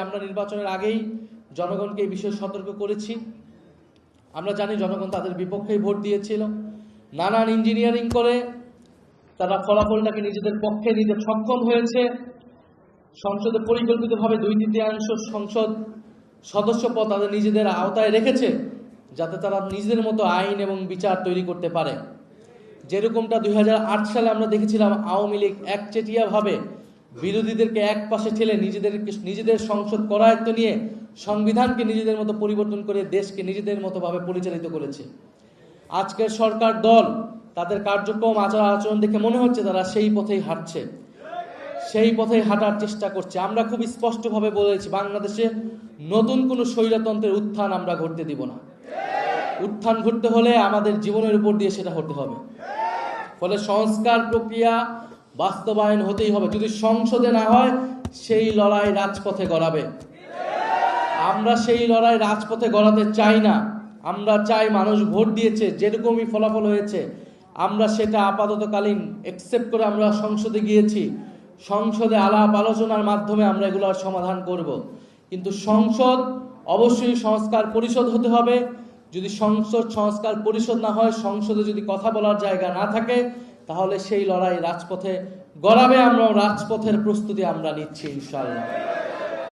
আমরা নির্বাচনের আগেই জনগণকে এই বিষয়ে সতর্ক করেছি। আমরা জানি জনগণ তাদের বিপক্ষেই ভোট দিয়েছিল। নানান ইঞ্জিনিয়ারিং করে তারা ফলাফলটাকে নিজেদের পক্ষে নিতে সক্ষম হয়েছে। সংসদে পরিকল্পিতভাবে 2/3 সংসদ সদস্য পদ তাদের নিজেদের আওতায় রেখেছে, যাতে তারা নিজেদের মতো আইন এবং বিচার তৈরি করতে পারে। যেরকমটা 2008 সালে আমরা দেখেছিলাম, আওয়ামী লীগ একচেটিয়াভাবে বিরোধীদেরকে এক পাশে ঠেলে নিজেদের সংসদ করায়ত্ত নিয়ে সংবিধানকে নিজেদের মতো পরিবর্তন করে দেশকে নিজেদের মতোভাবে পরিচালিত করেছে। আজকের সরকার দল তাদের কার্যক্রম আচার আচরণ দেখে মনে হচ্ছে তারা সেই পথেই হাঁটছে, সেই পথেই হাঁটার চেষ্টা করছে। আমরা খুব স্পষ্টভাবে বলেছি, বাংলাদেশে নতুন কোনো স্বৈরতন্ত্রের উত্থান আমরা ঘটতে দিব না। উত্থান ঘটতে হলে আমাদের জীবনের উপর দিয়ে সেটা হতে হবে। ফলে সংস্কার প্রক্রিয়া বাস্তবায়ন হতেই হবে। যদি সংসদে না হয়, সেই লড়াই রাজপথে গড়াবে। আমরা সেই লড়াই রাজপথে গড়াতে চাই না। আমরা চাই, মানুষ ভোট দিয়েছে, যেরকমই ফলাফল হয়েছে আমরা সেটা আপাততকালীন একসেপ্ট করে আমরা সংসদে গিয়েছি। সংসদে আলাপ আলোচনার মাধ্যমে আমরা এগুলোর সমাধান করব। কিন্তু সংসদ অবশ্যই সংস্কার পরিষদ হতে হবে। যদি সংসদ সংস্কার পরিষদ না হয়, সংসদে যদি কথা বলার জায়গা না থাকে, তাহলে সেই লড়াই রাজপথে গড়াবে। আমরা রাজপথের প্রস্তুতি আমরা নিচ্ছি ইনশাআল্লাহ।